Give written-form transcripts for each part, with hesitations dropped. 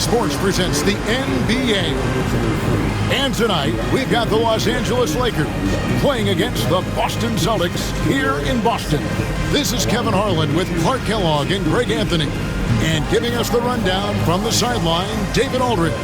Sports presents the NBA. And tonight, we've got the Los Angeles Lakers playing against the Boston Celtics here in Boston. This is Kevin Harlan with Clark Kellogg and Greg Anthony. And giving us the rundown from the sideline, David Aldridge.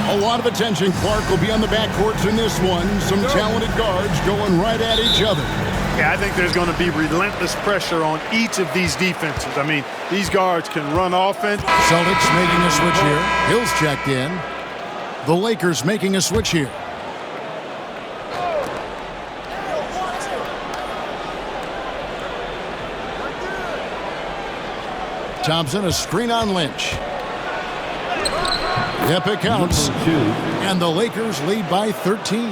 A lot of attention. Clark will be on the backcourts in this one. Some talented guards going right at each other. Yeah, I think there's going to be relentless pressure on each of these defenses. I mean, these guards can run offense. Celtics making a switch here. Hill's checked in. The Lakers making a switch here. Thompson, a screen on Lynch. Yep, it counts. And the Lakers lead by 13.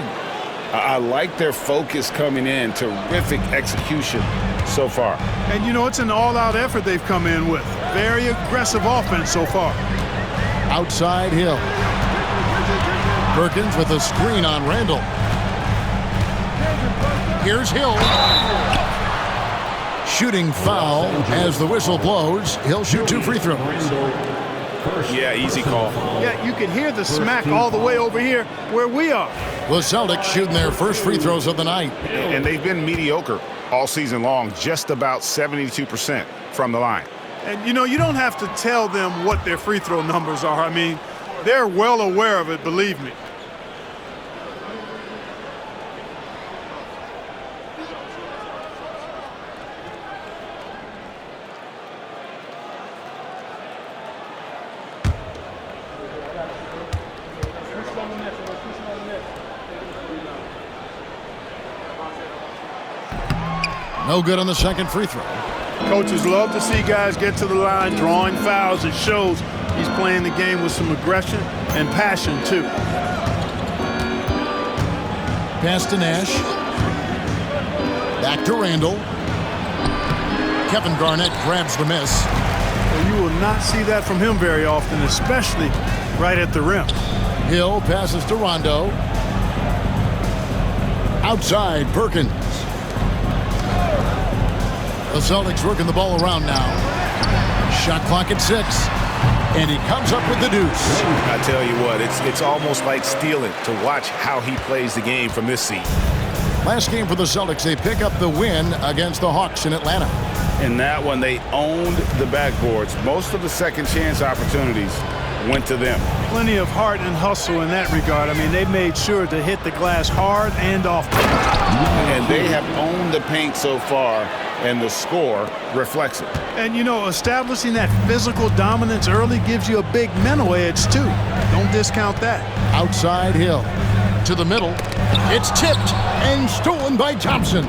I like their focus coming in. Terrific execution so far. And, you know, it's an all-out effort they've come in with. Very aggressive offense so far. Outside Hill. Perkins with a screen on Randall. Here's Hill. Shooting foul as the whistle blows. He'll shoot 2 free throws. Yeah, easy call. Yeah, you can hear the smack all the way over here where we are. The Celtics shooting their first free throws of the night. And they've been mediocre all season long, just about 72% from the line. And, you know, you don't have to tell them what their free throw numbers are. I mean, they're well aware of it, believe me. No good on the second free throw. Coaches love to see guys get to the line, drawing fouls. It shows he's playing the game with some aggression and passion, too. Pass to Nash. Back to Randall. Kevin Garnett grabs the miss. Well, you will not see that from him very often, especially right at the rim. Hill passes to Rondo. Outside, Perkins. The Celtics working the ball around now. Shot clock at 6. And he comes up with the deuce. I tell you what, it's almost like stealing to watch how he plays the game from this seat. Last game for the Celtics, they pick up the win against the Hawks in Atlanta. In that one, they owned the backboards. Most of the second chance opportunities went to them. Plenty of heart and hustle in that regard. I mean, they made sure to hit the glass hard and often. And they have owned the paint so far, and the score reflects it. And, you know, establishing that physical dominance early gives you a big mental edge, too. Don't discount that. Outside Hill. To the middle. It's tipped and stolen by Thompson.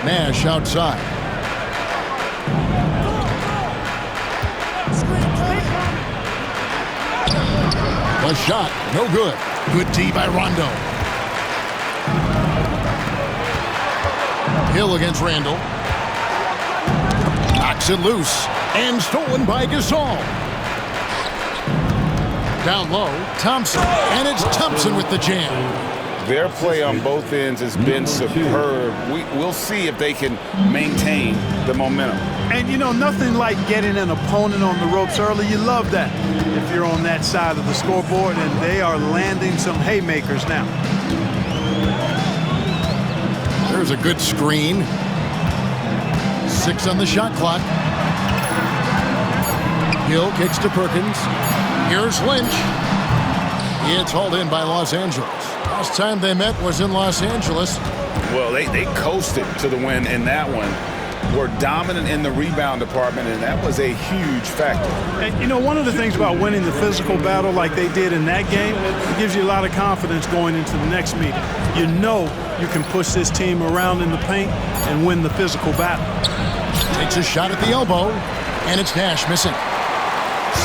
Nash outside. The shot, no good. Good D by Rondo. Hill against Randall. Knocks it loose. And stolen by Gasol. Down low, Thompson. And it's Thompson with the jam. Their play on both ends has been superb. We'll see if they can maintain the momentum. And, you know, nothing like getting an opponent on the ropes early. You love that if you're on that side of the scoreboard, and they are landing some haymakers now. There's a good screen. 6 on the shot clock. Hill kicks to Perkins. Here's Lynch. It's hauled in by Los Angeles. Last time they met was in Los Angeles. Well, they coasted to the win in that one. Were dominant in the rebound department, and that was a huge factor. And, you know, one of the things about winning the physical battle like they did in that game, it gives you a lot of confidence going into the next meeting. You know you can push this team around in the paint and win the physical battle. Takes a shot at the elbow, and it's Nash missing.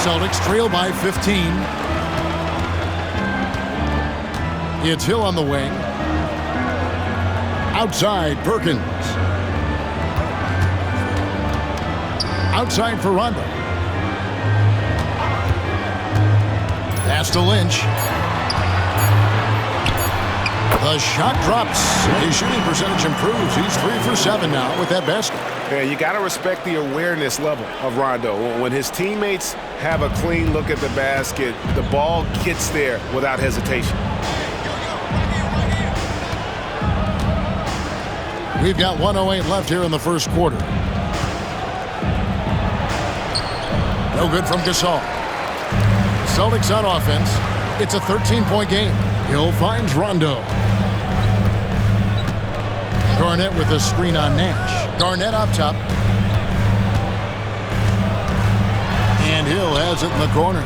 Celtics trail by 15. It's Hill on the wing. Outside, Perkins. Outside for Rondo. Pass to Lynch. The shot drops. His shooting percentage improves. He's 3 for 7 now with that basket. Yeah, you got to respect the awareness level of Rondo. When his teammates have a clean look at the basket, the ball gets there without hesitation. We've got 1:08 left here in the first quarter. No good from Gasol. Celtics on offense. It's a 13-point game. Hill finds Rondo. Garnett with a screen on Nash. Garnett up top. And Hill has it in the corner.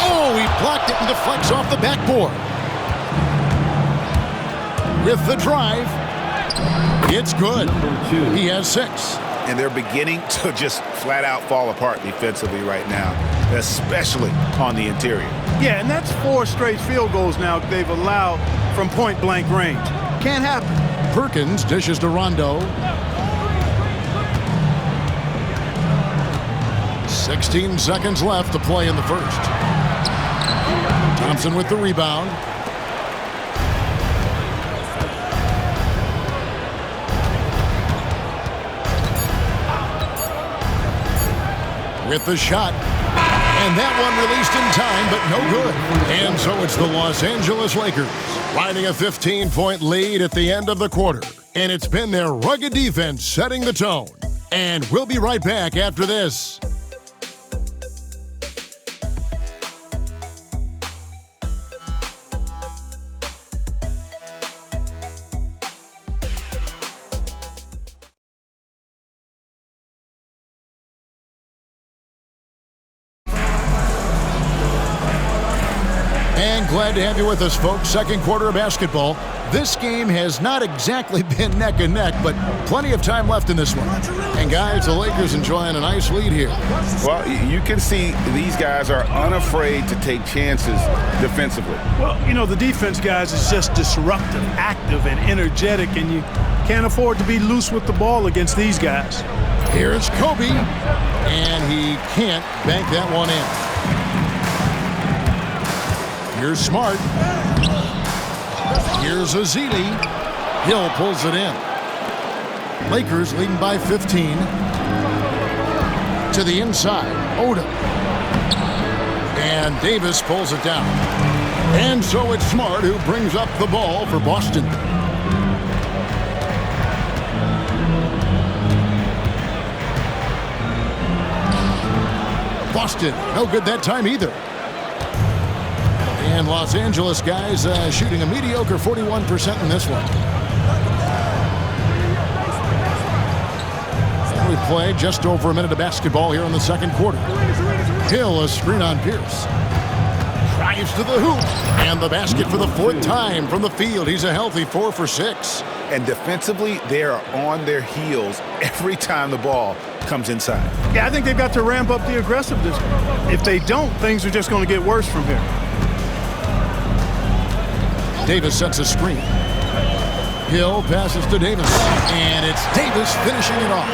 Oh, he blocked it and deflects off the backboard. With the drive, it's good. He has 6. And they're beginning to just flat out fall apart defensively right now, especially on the interior. Yeah, and that's 4 straight field goals now they've allowed from point-blank range. Can't happen. Perkins dishes to Rondo. 16 seconds left to play in the first. Thompson with the rebound. With the shot. And that one released in time, but no good. And so it's the Los Angeles Lakers riding a 15-point lead at the end of the quarter. And it's been their rugged defense setting the tone. And we'll be right back after this. Glad to have you with us, folks. Second quarter of basketball. This game has not exactly been neck and neck, but plenty of time left in this one. And guys, the Lakers enjoying a nice lead here. Well, you can see these guys are unafraid to take chances defensively. Well, you know, the defense, guys, is just disruptive, active, and energetic, and you can't afford to be loose with the ball against these guys. Here's Kobe, and he can't bank that one in. Here's Smart. Here's Azili. Hill pulls it in. Lakers leading by 15. To the inside, Odom. And Davis pulls it down. And so it's Smart who brings up the ball for Boston. Boston, no good that time either. And Los Angeles guys shooting a mediocre 41% in this one. We play just over a minute of basketball here in the second quarter. Hill, a screen on Pierce. Drives to the hoop. And the basket for the 4th time from the field. He's a healthy 4 for 6. And defensively, they are on their heels every time the ball comes inside. Yeah, I think they've got to ramp up the aggressiveness. If they don't, things are just going to get worse from here. Davis sets a screen. Hill passes to Davis. And it's Davis finishing it off.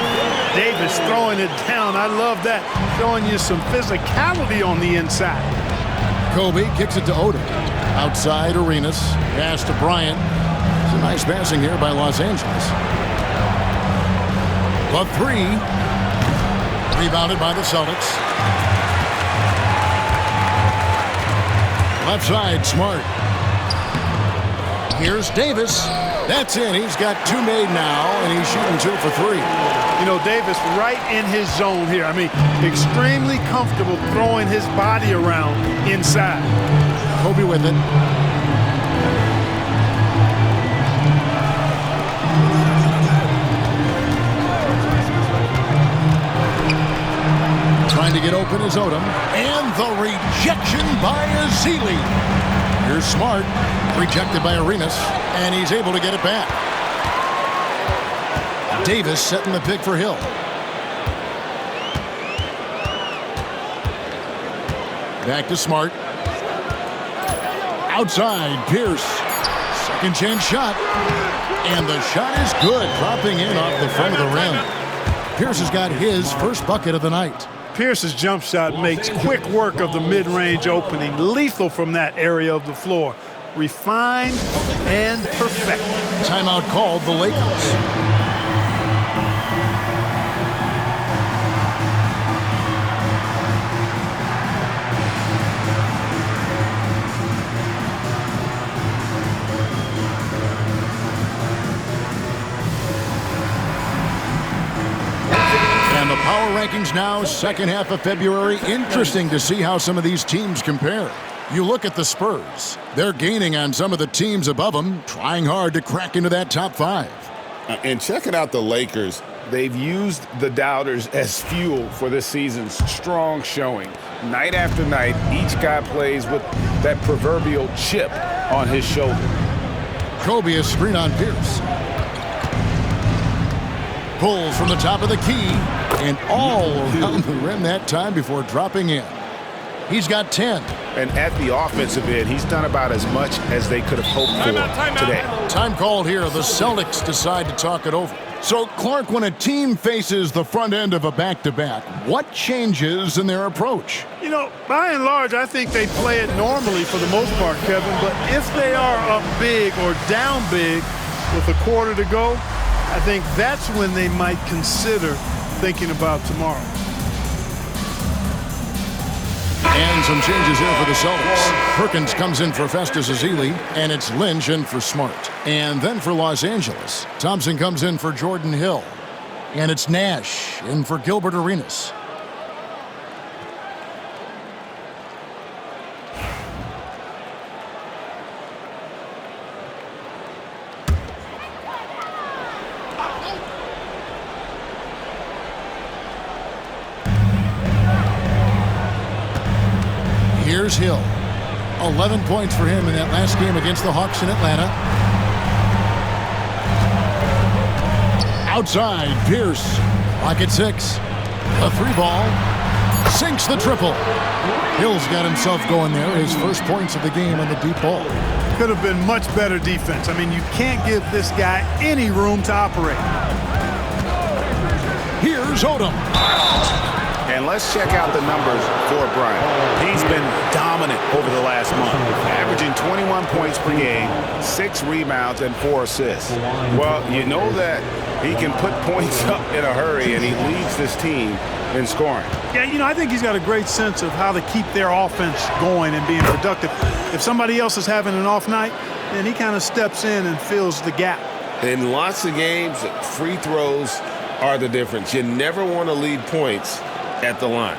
Davis throwing it down. I love that. Showing you some physicality on the inside. Kobe kicks it to Odom. Outside Arenas. Pass to Bryant. It's a nice passing here by Los Angeles. The 3. Rebounded by the Celtics. Left side, Smart. Here's Davis. That's in. He's got 2 made now, and he's shooting 2 for 3. You know, Davis right in his zone here. I mean, extremely comfortable throwing his body around inside. Kobe with it. Trying to get open is Odom. And the rejection by Azili. Here's Smart. Rejected by Arenas, and he's able to get it back. Davis setting the pick for Hill. Back to Smart. Outside, Pierce. Second chance shot. And the shot is good, dropping in off the front of the rim. Pierce has got his first bucket of the night. Pierce's jump shot makes quick work of the mid-range opening, lethal from that area of the floor. Refined and perfect. Timeout called the Lakers. And the power rankings now, second half of February. Interesting to see how some of these teams compare. You look at the Spurs. They're gaining on some of the teams above them, trying hard to crack into that top five. And checking out the Lakers, they've used the doubters as fuel for this season's strong showing. Night after night, each guy plays with that proverbial chip on his shoulder. Kobe is screen on Pierce. Pulls from the top of the key and all around the rim that time before dropping in. He's got 10. And at the offensive end, he's done about as much as they could have hoped for today. Time called here. The Celtics decide to talk it over. So, Clark, when a team faces the front end of a back-to-back, what changes in their approach? You know, by and large, I think they play it normally for the most part, Kevin. But if they are up big or down big with a quarter to go, I think that's when they might consider thinking about tomorrow. And some changes here for the Celtics. Perkins comes in for Festus Ezeli, and it's Lynch in for Smart. And then for Los Angeles, Thompson comes in for Jordan Hill. And it's Nash in for Gilbert Arenas. Here's Hill. 11 points for him in that last game against the Hawks in Atlanta. Outside, Pierce. Pocket 6. A 3-ball. Sinks the triple. Hill's got himself going there. His first points of the game on the deep ball. Could have been much better defense. I mean, you can't give this guy any room to operate. Here's Odom. And let's check out the numbers for Bryant. He's been dominant over the last month, averaging 21 points per game, 6 rebounds, and 4 assists. Well, you know that he can put points up in a hurry, and he leads this team in scoring. Yeah, you know, I think he's got a great sense of how to keep their offense going and being productive. If somebody else is having an off night, then he kind of steps in and fills the gap. In lots of games, free throws are the difference. You never want to lead points at the line.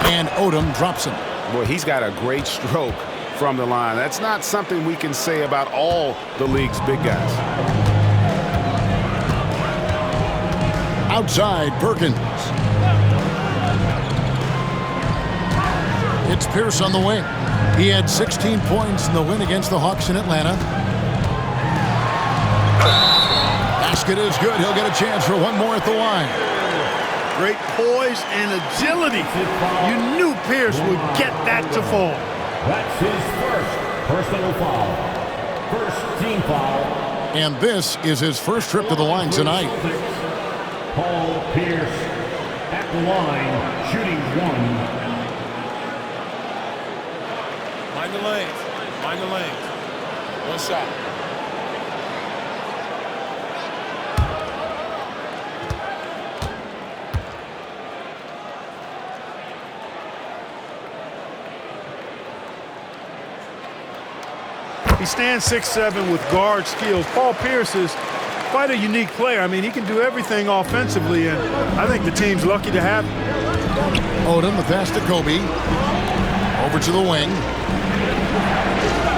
And Odom drops him. Boy, he's got a great stroke from the line. That's not something we can say about all the league's big guys. Outside, Perkins. It's Pierce on the wing. He had 16 points in the win against the Hawks in Atlanta. Basket is good. He'll get a chance for one more at the line. Great poise and agility. You knew Pierce would get that to fall. That's his first personal foul. First team foul. And this is his first trip to the line tonight. Paul Pierce at the line, shooting 1. Mind the lanes. Mind the lanes. One shot. He stands 6'7" with guard skills. Paul Pierce is quite a unique player. I mean, he can do everything offensively, and I think the team's lucky to have him. Odom, the pass to Kobe. Over to the wing.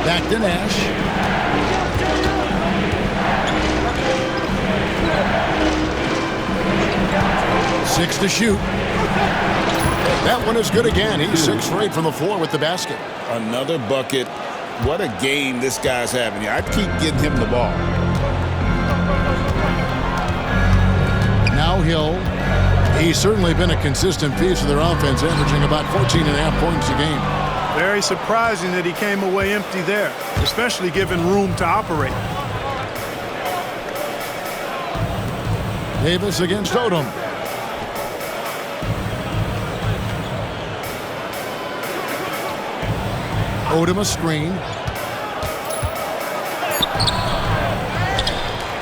Back to Nash. Six to shoot. That one is good again. He's 6 for 8 from the floor with the basket. Another bucket What a game this guy's having here. I'd keep getting him the ball. Now Hill. He's certainly been a consistent piece of their offense, averaging about 14.5 points a game. Very surprising that he came away empty there, especially given room to operate. Davis against Odom. Odom a screen.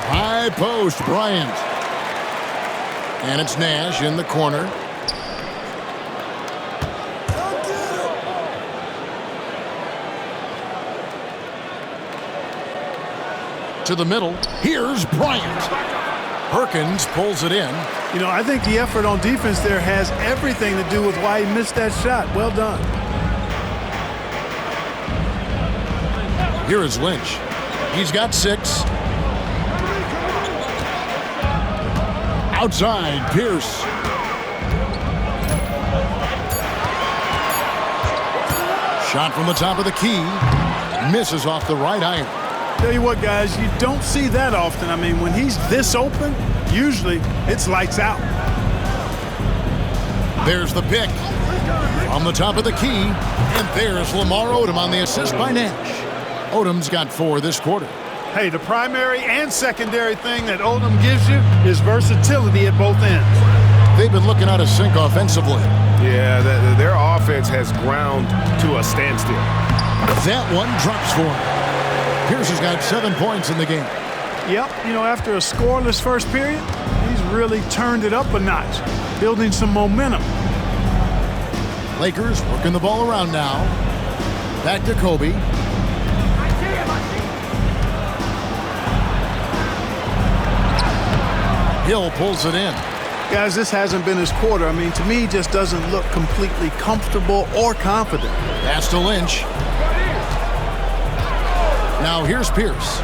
High post, Bryant. And it's Nash in the corner. To the middle. Here's Bryant. Perkins pulls it in. You know, I think the effort on defense there has everything to do with why he missed that shot. Well done. Here is Lynch. He's got 6. Outside, Pierce. Shot from the top of the key. Misses off the right iron. Tell you what, guys, you don't see that often. I mean, when he's this open, usually it's lights out. There's the pick. From the top of the key. And there's Lamar Odom on the assist by Nash. Odom's got 4 this quarter. Hey, the primary and secondary thing that Odom gives you is versatility at both ends. They've been looking out of sync offensively. Yeah, their offense has ground to a standstill. That one drops for him. Pierce has got 7 points in the game. Yep, you know, after a scoreless first period, he's really turned it up a notch, building some momentum. Lakers working the ball around now. Back to Kobe. Hill pulls it in. Guys, this hasn't been his quarter. I mean, to me, he just doesn't look completely comfortable or confident. Pass to Lynch. Now here's Pierce.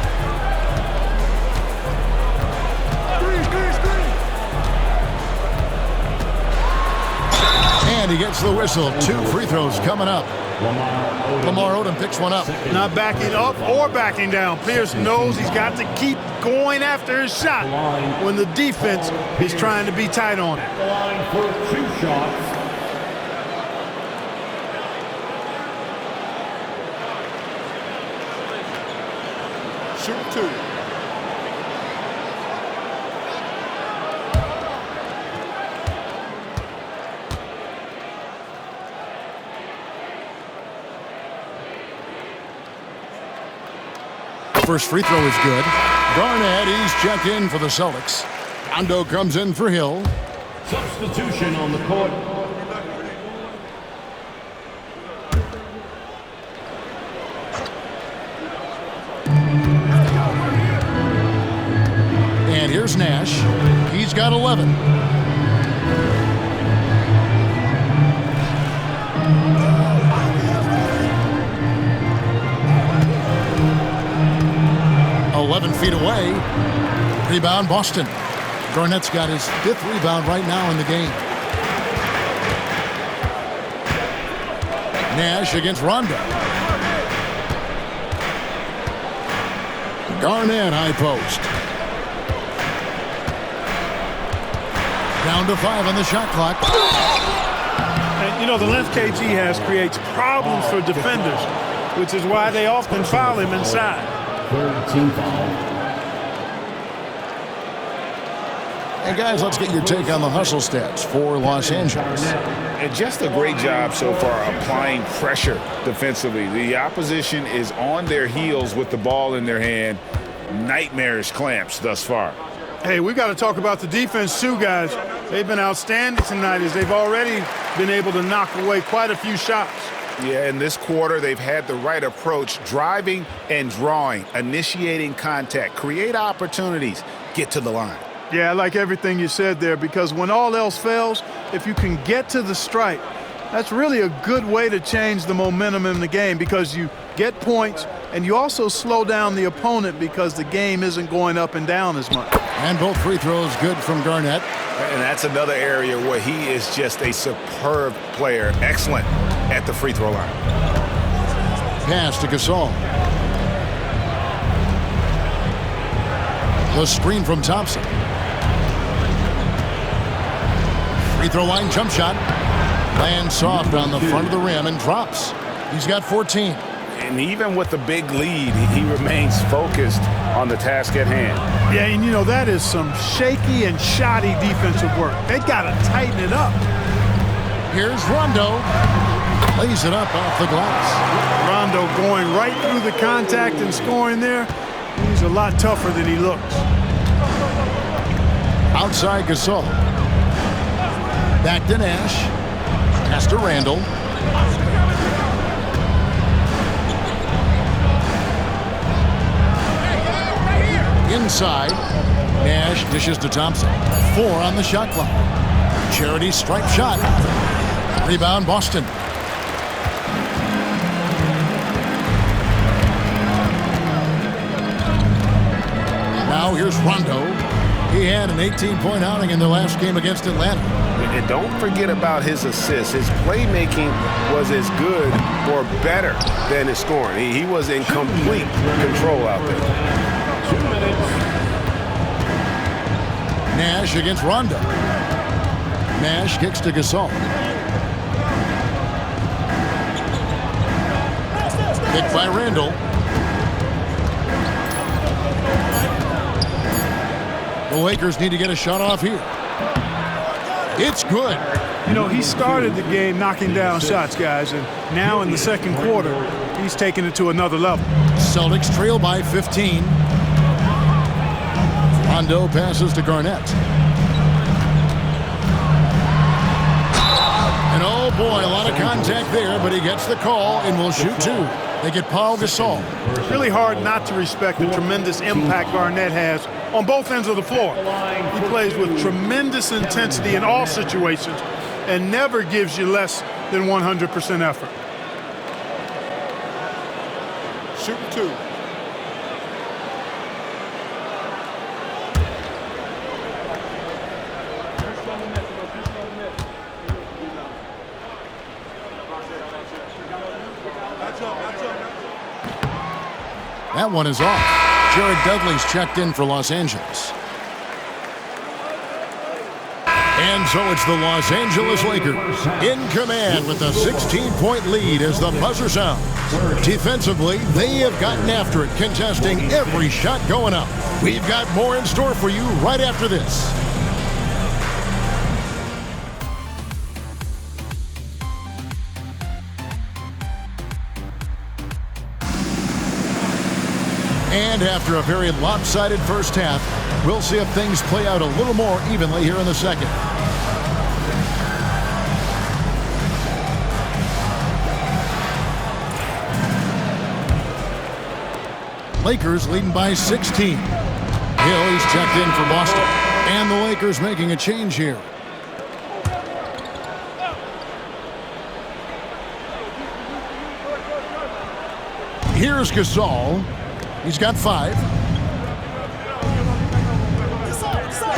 And he gets the whistle. 2 free throws coming up. Lamar Odom picks one up. Not backing up or backing down. Pierce knows he's got to keep going after his shot when the defense is trying to be tight on it. The line for 2 shots. Shoot 2. First free throw is good. Garnett, he's checked in for the Celtics. Rondo comes in for Hill. Substitution on the court. And here's Nash. He's got 11. Feet away. Rebound, Boston. Garnett's got his 5th rebound right now in the game. Nash against Rondo. Garnett, high post. Down to 5 on the shot clock. And, you know, the length KG has creates problems for defenders, which is why they often foul him inside. 3rd team foul. And guys, let's get your take on the hustle stats for Los Angeles. And just a great job so far applying pressure defensively. The opposition is on their heels with the ball in their hand. Nightmarish clamps thus far. Hey, we got to talk about the defense too, guys. They've been outstanding tonight as they've already been able to knock away quite a few shots. Yeah, in this quarter, they've had the right approach, driving and drawing, initiating contact, create opportunities, get to the line. Yeah, I like everything you said there, because when all else fails, if you can get to the stripe, that's really a good way to change the momentum in the game, because you get points and you also slow down the opponent because the game isn't going up and down as much. And both free throws good from Garnett. And that's another area where he is just a superb player, excellent at the free throw line. Pass to Gasol. The screen from Thompson. Free throw line jump shot. Lands soft on the front of the rim and drops. He's got 14. And even with the big lead, he remains focused on the task at hand. Yeah, and you know, that is some shaky and shoddy defensive work. They got to tighten it up. Here's Rondo. Lays it up off the glass. Rondo going right through the contact and scoring there. He's a lot tougher than he looks. Outside Gasol. Back to Nash. Pass to Randall. Inside. Nash dishes to Thompson. 4 on the shot clock. Charity stripe shot. Rebound Boston. Now here's Rondo. He had an 18-point outing in their last game against Atlanta. And don't forget about his assists. His playmaking was as good or better than his scoring. He was in complete control out there. 2 minutes. Nash against Rondo. Nash kicks to Gasol. Picked by Randall. The Lakers need to get a shot off here. It's good. You know, he started the game knocking down shots, guys, and now in the second quarter, he's taking it to another level. Celtics trail by 15. Rondo passes to Garnett. And oh boy, a lot of contact there, but he gets the call and will shoot 2. They get Paul Gasol. Really hard not to respect the tremendous impact Garnett has on both ends of the floor. He plays with tremendous intensity in all situations and never gives you less than 100% effort. Shooting 2. That one is off. Jared Dudley's checked in for Los Angeles. And so it's the Los Angeles Lakers in command with a 16-point lead as the buzzer sounds. Defensively, they have gotten after it, contesting every shot going up. We've got more in store for you right after this. And after a very lopsided first half, we'll see if things play out a little more evenly here in the second. Lakers leading by 16. Hill, he's checked in for Boston. And the Lakers making a change here. Here's Gasol. He's got 5.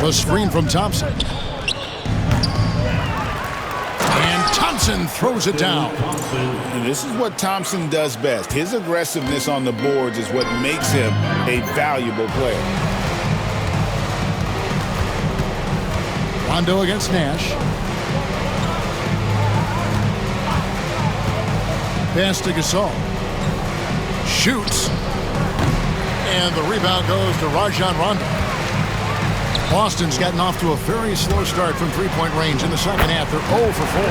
The screen from Thompson. And Thompson throws it down. And this is what Thompson does best. His aggressiveness on the boards is what makes him a valuable player. Rondo against Nash. Pass to Gasol. Shoots. And the rebound goes to Rajon Rondo. Boston's gotten off to a very slow start from three-point range in the second half. They're 0 for 4.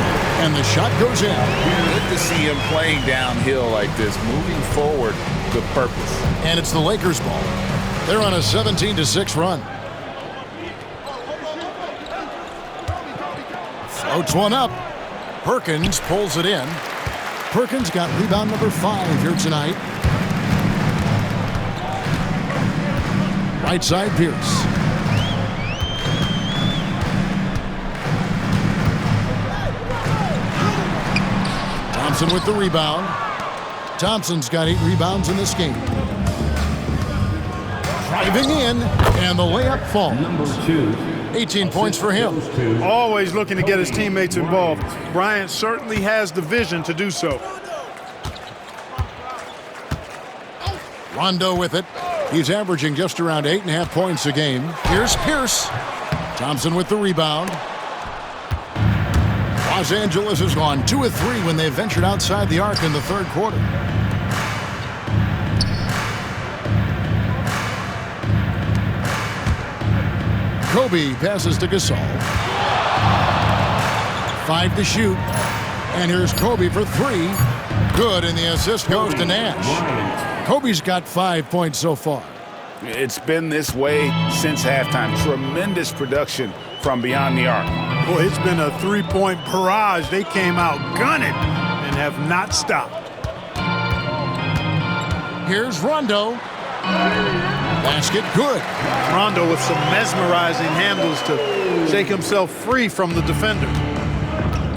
And the shot goes in. Good to see him playing downhill like this, moving forward with purpose. And it's the Lakers' ball. They're on a 17-6 run. Floats one up. Perkins pulls it in. Perkins got rebound number 5 here tonight. Right side, Pierce. Thompson with the rebound. Thompson's got 8 rebounds in this game. Driving in, and the layup falls. Number 2. 18 points for him. Always looking to get his teammates involved. Bryant certainly has the vision to do so. Rondo with it. He's averaging just around 8.5 points a game. Here's Pierce. Thompson with the rebound. Los Angeles has gone 2 of 3 when they ventured outside the arc in the third quarter. Kobe passes to Gasol. 5 to shoot. And here's Kobe for 3. Good, and the assist goes to Nash. Kobe's got 5 points so far. It's been this way since halftime. Tremendous production from beyond the arc. Boy, it's been a three-point barrage. They came out gunning and have not stopped. Here's Rondo. Basket good. Rondo with some mesmerizing handles to shake himself free from the defender.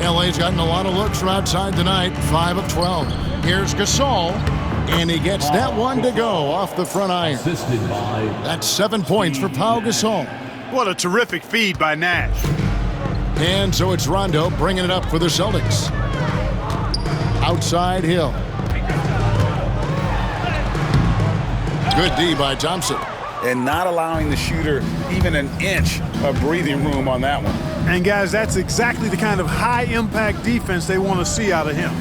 LA's gotten a lot of looks from outside tonight. 5 of 12. Here's Gasol. And he gets that one to go off the front iron. That's 7 points for Pau Gasol. What a terrific feed by Nash. And so it's Rondo bringing it up for the Celtics. Outside Hill. Good D by Thompson. And not allowing the shooter even an inch of breathing room on that one. And guys, that's exactly the kind of high-impact defense they want to see out of him.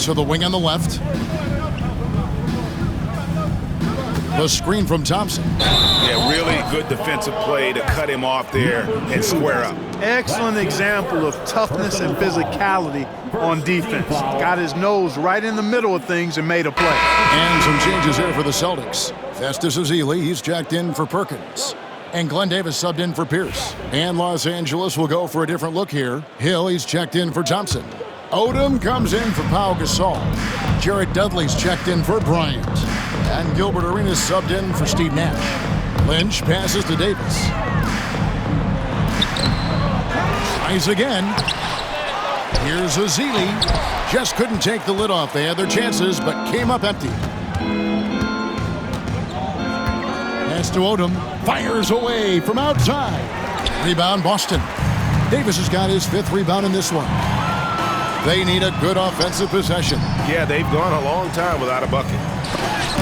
To the wing on the left. The screen from Thompson. Yeah, really good defensive play to cut him off there and square up. Excellent example of toughness and physicality on defense. Got his nose right in the middle of things and made a play. And some changes here for the Celtics. Festus Ezeli, he's checked in for Perkins. And Glenn Davis subbed in for Pierce. And Los Angeles will go for a different look here. Hill, he's checked in for Thompson. Odom comes in for Pau Gasol. Jared Dudley's checked in for Bryant. And Gilbert Arenas subbed in for Steve Nash. Lynch passes to Davis. Tries again. Here's Ezeli. Just couldn't take the lid off. They had their chances, but came up empty. Pass to Odom. Fires away from outside. Rebound Boston. Davis has got his 5th rebound in this one. They need a good offensive possession. Yeah, they've gone a long time without a bucket.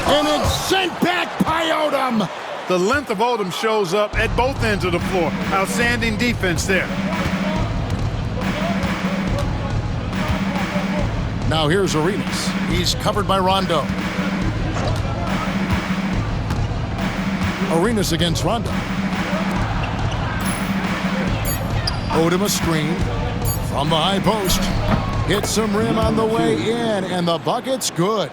And it's sent back by Odom. The length of Odom shows up at both ends of the floor. Outstanding defense there. Now here's Arenas. He's covered by Rondo. Arenas against Rondo. Odom a screen from the high post. Hits some rim on the way in, and the bucket's good.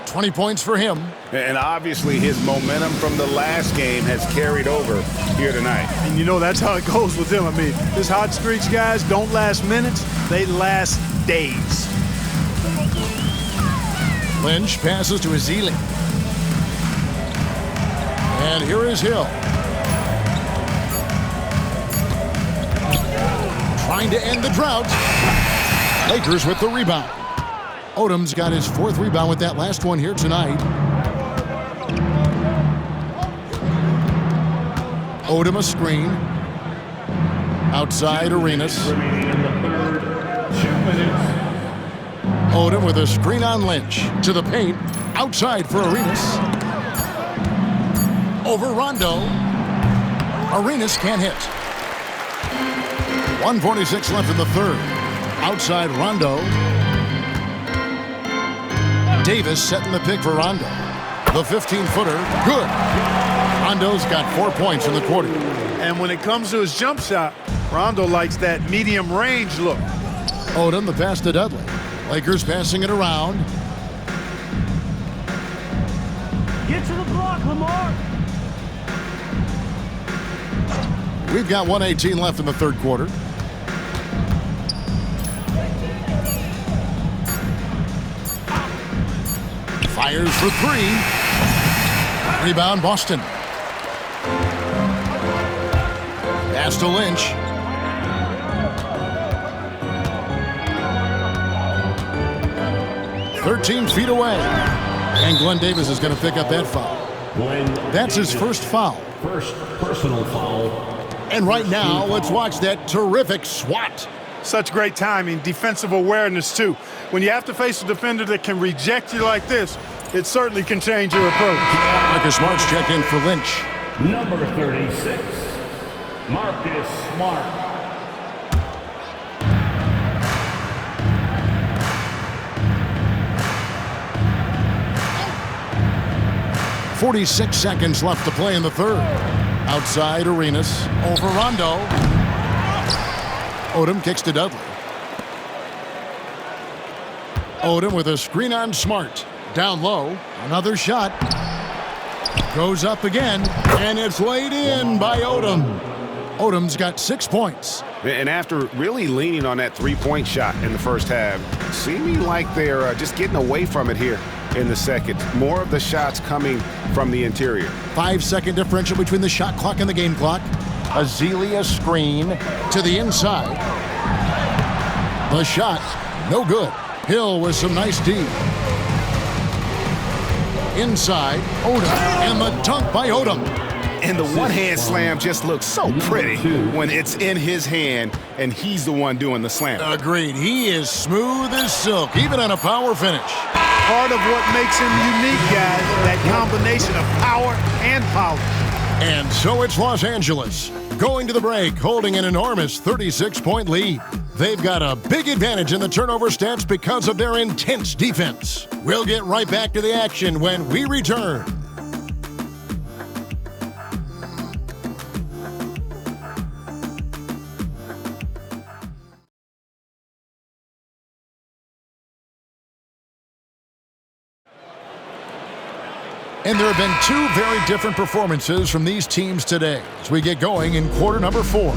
20 points for him. And obviously his momentum from the last game has carried over here tonight. And you know that's how it goes with him. I mean, his hot streaks, guys, don't last minutes. They last days. Lynch passes to Ezeli. And here is Hill. Trying to end the drought. Lakers with the rebound. Odom's got his 4th rebound with that last one here tonight. Odom a screen. Outside Arenas. Odom with a screen on Lynch. To the paint. Outside for Arenas. Over Rondo. Arenas can't hit. 1:46 left in the third. Outside Rondo. Davis setting the pick for Rondo. The 15-footer, good. Rondo's got 4 points in the quarter. And when it comes to his jump shot, Rondo likes that medium range look. Odom, the pass to Dudley. Lakers passing it around. Get to the block, Lamar. We've got 1:18 left in the third quarter. Fires for 3. Rebound Boston. Pass to Lynch. "13 feet away." And Glenn Davis is going to pick up that foul. That's his first foul. First personal foul. And right now, let's watch that terrific swat. Such great timing, defensive awareness too. When you have to face a defender that can reject you like this, It certainly can change your approach. Marcus Smart's checked in for Lynch. Number 36, Marcus Smart. 46 seconds left to play in the third. Outside Arenas. Over Rondo. Odom kicks to Dudley. Odom with a screen on Smart. Down low. Another shot. Goes up again. And it's laid in by Odom. Odom's got 6 points. And after really leaning on that three-point shot in the first half, seeming like they're just getting away from it here in the second. More of the shots coming from the interior. 5-second differential between the shot clock and the game clock. Azealia screen to the inside. The shot, no good. Hill with some nice D. Inside, Odom, and the dunk by Odom. And the one-hand slam just looks so pretty when it's in his hand and he's the one doing the slam. Agreed. He is smooth as silk, even on a power finish. Part of what makes him unique, guys, that combination of power and polish. And so it's Los Angeles, going to the break, holding an enormous 36-point lead. They've got a big advantage in the turnover stats because of their intense defense. We'll get right back to the action when we return. And there have been two very different performances from these teams today as we get going in quarter number 4.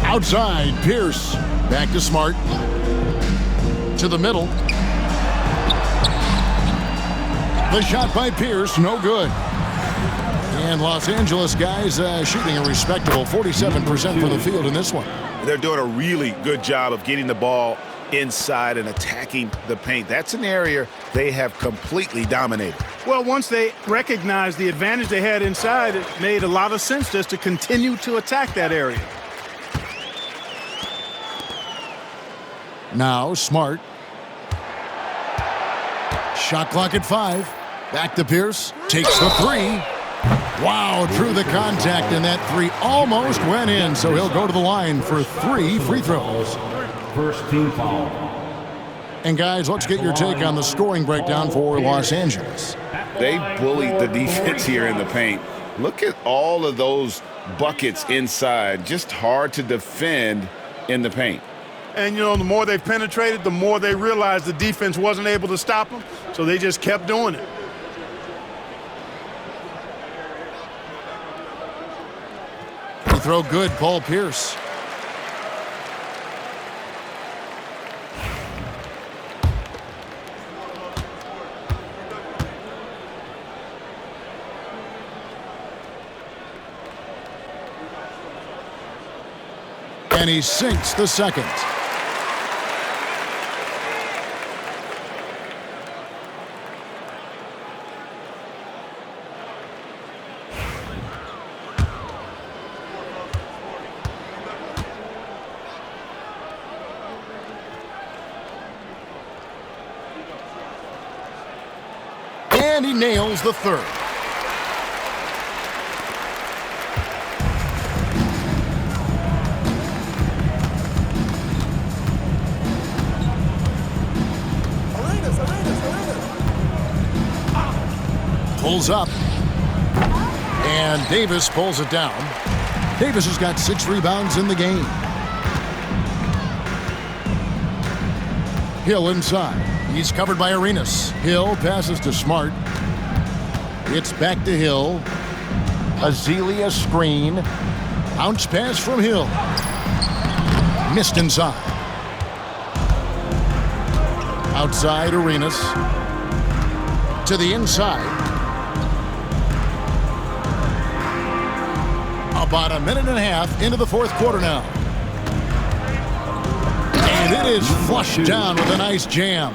Outside, Pierce. Back to Smart. To the middle. The shot by Pierce, no good. And Los Angeles guys shooting a respectable 47% from the field in this one. They're doing a really good job of getting the ball inside and attacking the paint. That's an area they have completely dominated. Well, once they recognized the advantage they had inside, it made a lot of sense just to continue to attack that area. Now Smart. Shot clock at 5. Back to Pierce. Takes the 3. Wow, through the contact, and that 3 almost went in, so he'll go to the line for 3 free throws. First team foul. And guys, let's get your take on the scoring breakdown for Los Angeles. They bullied the defense here in the paint. Look at all of those buckets inside. Just hard to defend in the paint. And, you know, the more they've penetrated, the more they realized the defense wasn't able to stop them, so they just kept doing it. Free throw good, Paul Pierce. And he sinks the second. And he nails the third. Pulls up. And Davis pulls it down. Davis has got 6 rebounds in the game. Hill inside. He's covered by Arenas. Hill passes to Smart. It's back to Hill. Azealia screen. Bounce pass from Hill. Missed inside. Outside Arenas. To the inside. About a minute and a half into the fourth quarter now. And it is flushed down with a nice jam.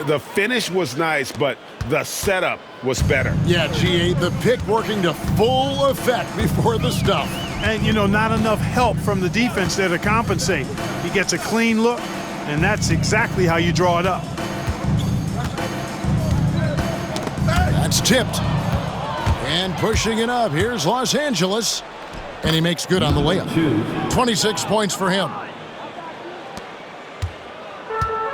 The finish was nice, but the setup was better. Yeah, GA, the pick working to full effect before the stuff. And, you know, not enough help from the defense there to compensate. He gets a clean look, and that's exactly how you draw it up. That's tipped. And pushing it up, here's Los Angeles. And he makes good on the layup. 26 points for him.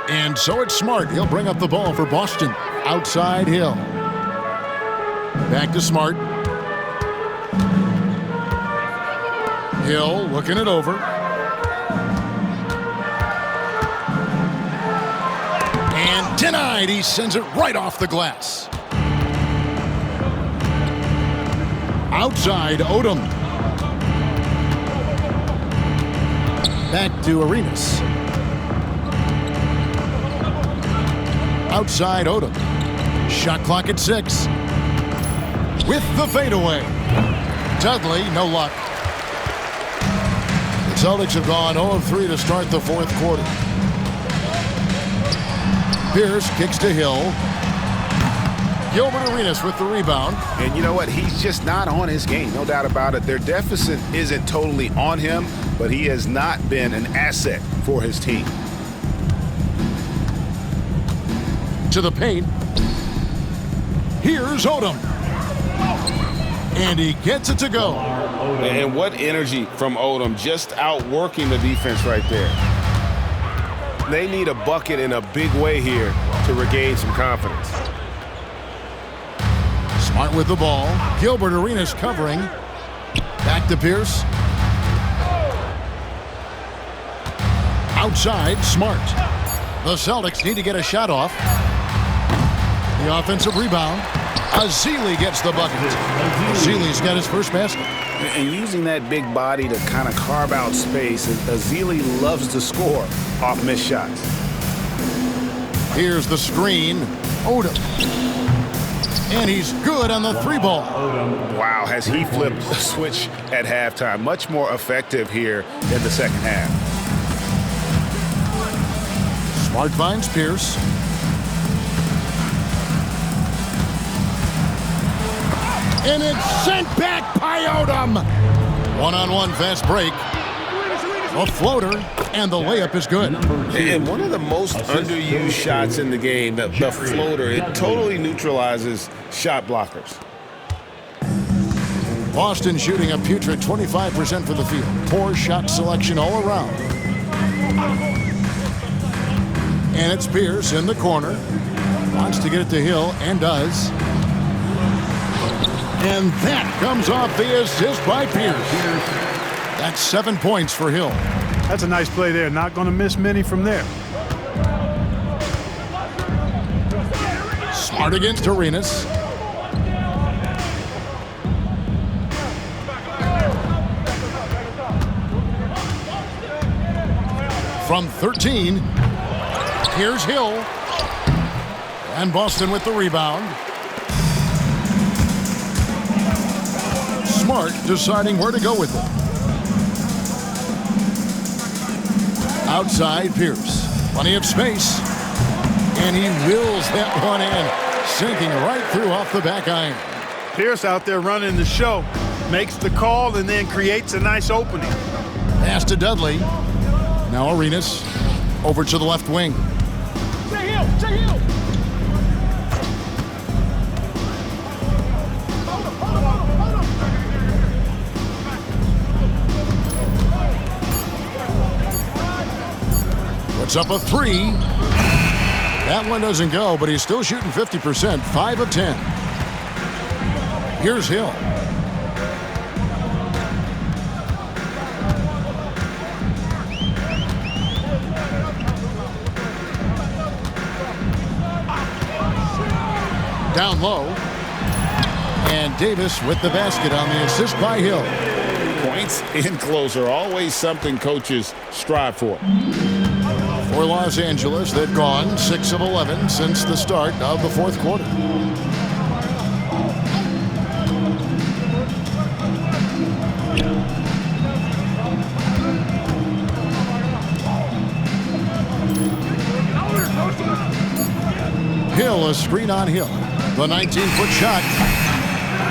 And so it's Smart. He'll bring up the ball for Boston. Outside Hill. Back to Smart. Hill looking it over. And denied. He sends it right off the glass. Outside Odom. Back to Arenas. Outside Odom. Shot clock at 6. With the fadeaway. Dudley, no luck. The Celtics have gone 0-3 to start the fourth quarter. Pierce kicks to Hill. Gilbert Arenas with the rebound. And you know what? He's just not on his game. No doubt about it. Their deficit isn't totally on him, but he has not been an asset for his team. To the paint. Here's Odom. And he gets it to go. And what energy from Odom, just outworking the defense right there. They need a bucket in a big way here to regain some confidence. Smart with the ball. Gilbert Arenas covering. Back to Pierce. Outside, Smart. The Celtics need to get a shot off. The offensive rebound. Azili gets the bucket. Azili's got his first basket. And using that big body to kind of carve out space, Azili loves to score off missed shots. Here's the screen. Odom. And he's good on the 3-ball. Wow, has he flipped the switch at halftime. Much more effective here in the second half. Smart finds Pierce. And it's sent back by Odom. One-on-one fast break. A floater, and the layup is good. And one of the most underused shots in the game, the floater, it totally neutralizes shot blockers. Boston shooting a putrid 25% for the field. Poor shot selection all around. And it's Pierce in the corner. Wants to get it to Hill, and does. And that comes off the assist by Pierce. That's 7 points for Hill. That's a nice play there. Not going to miss many from there. Smart against Arenas. From 13, here's Hill. And Boston with the rebound. Smart deciding where to go with it. Outside Pierce. Plenty of space. And he wills that one in. Sinking right through off the back iron. Pierce out there running the show. Makes the call and then creates a nice opening. Pass to Dudley. Now Arenas. Over to the left wing. Puts up a 3. That one doesn't go, but he's still shooting 50%. 5 of 10. Here's Hill. Down low. And Davis with the basket on the assist by Hill. Points in closer, always something coaches strive for. For Los Angeles, they've gone 6 of 11 since the start of the fourth quarter. Hill, a screen on Hill. The 19-foot shot.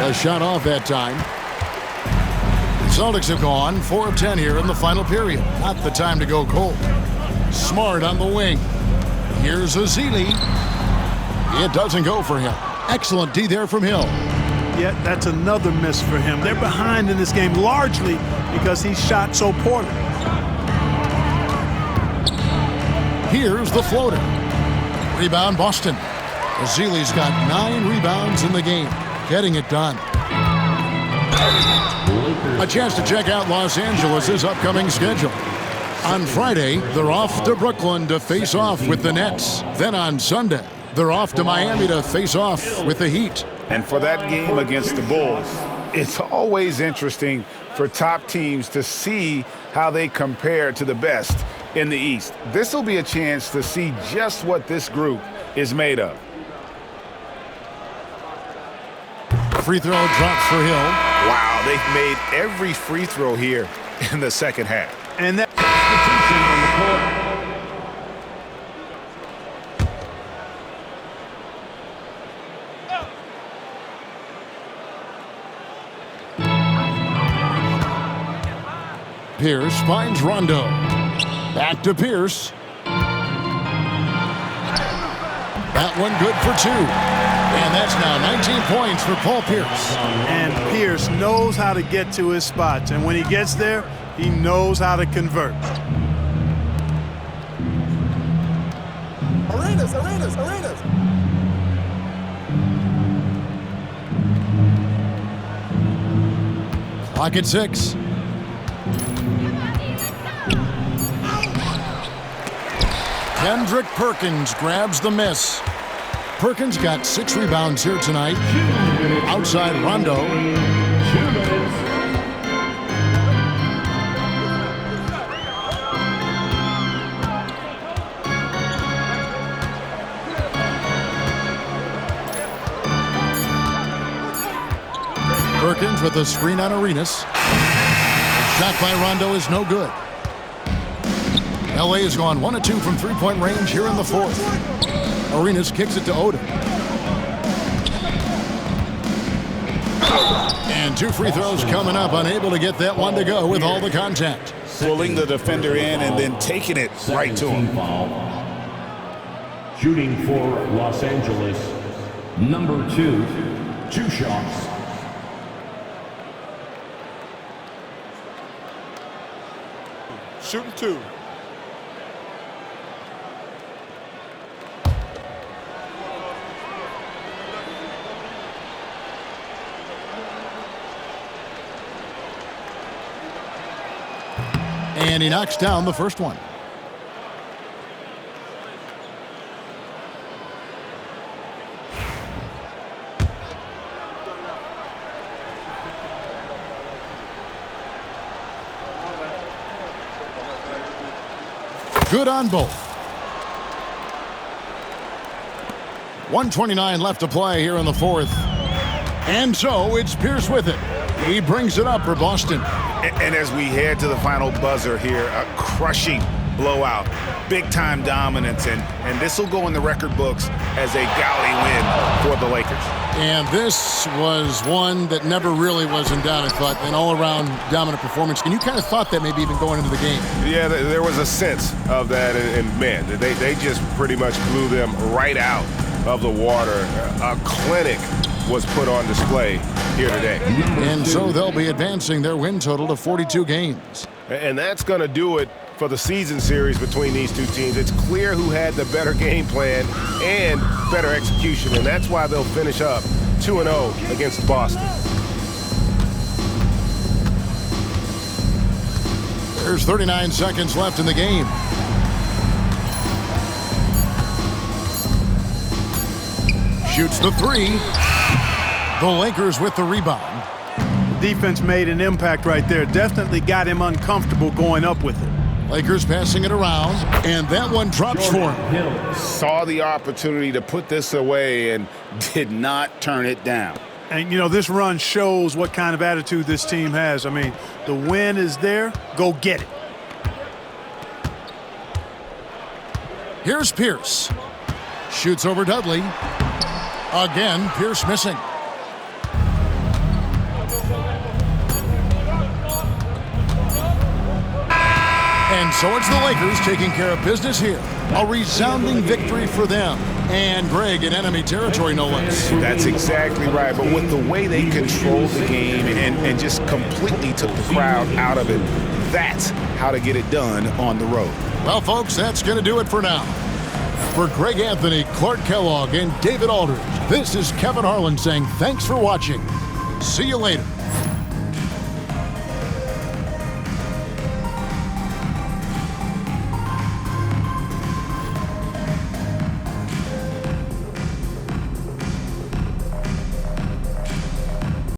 A shot off that time. The Celtics have gone 4 of 10 here in the final period. Not the time to go cold. Smart on the wing. Here's Azili. It doesn't go for him. Excellent D there from Hill. Yet that's another miss for him. They're behind in this game largely because he shot so poorly. Here's the floater. Rebound Boston. Ezeli's got 9 rebounds in the game, getting it done. A chance to check out Los Angeles' upcoming schedule. On Friday, they're off to Brooklyn to face off with the Nets. Then on Sunday, they're off to Miami to face off with the Heat. And for that game against the Bulls, it's always interesting for top teams to see how they compare to the best in the East. This will be a chance to see just what this group is made of. Free throw drops for Hill. Wow, they've made every free throw here in the second half. And that Pierce finds Rondo. Back to Pierce. That one good for 2. And that's now 19 points for Paul Pierce. And Pierce knows how to get to his spots. And when he gets there, he knows how to convert. Arenas. Clock at 6. Kendrick Perkins grabs the miss. Perkins got 6 rebounds here tonight. Outside Rondo. 2 minutes. Perkins with a screen on Arenas. Shot by Rondo is no good. LA has gone 1 of 2 from three-point range here in the 4th. Arenas kicks it to Odom. And 2 free throws coming up, unable to get that one to go with all the contact. Pulling the defender in and then taking it right to him. Foul. Shooting for Los Angeles, number 2, 2 shots. Shooting 2. And he knocks down the first one. Good on both. 1:29 left to play here in the 4th. And so it's Pierce with it. He brings it up for Boston. And as we head to the final buzzer here, a crushing blowout, big-time dominance, and this will go in the record books as a gaudy win for the Lakers. And this was one that never really was in doubt, I thought, an all-around dominant performance. And you kind of thought that maybe even going into the game. Yeah, there was a sense of that, and man, they just pretty much blew them right out of the water. A clinic was put on display here today. And so they'll be advancing their win total to 42 games. And that's going to do it for the season series between these two teams. It's clear who had the better game plan and better execution, and that's why they'll finish up 2-0 against Boston. There's 39 seconds left in the game. Shoots the 3. The Lakers with the rebound. Defense made an impact right there. Definitely got him uncomfortable going up with it. Lakers passing it around, and that one drops for him. Saw the opportunity to put this away and did not turn it down. And, you know, this run shows what kind of attitude this team has. I mean, the win is there. Go get it. Here's Pierce. Shoots over Dudley. Again, Pierce missing. And so it's the Lakers taking care of business here. A resounding victory for them. And Greg in enemy territory, no less. That's exactly right. But with the way they controlled the game and just completely took the crowd out of it, that's how to get it done on the road. Well, folks, that's going to do it for now. For Greg Anthony, Clark Kellogg, and David Aldridge, this is Kevin Harlan saying thanks for watching. See you later.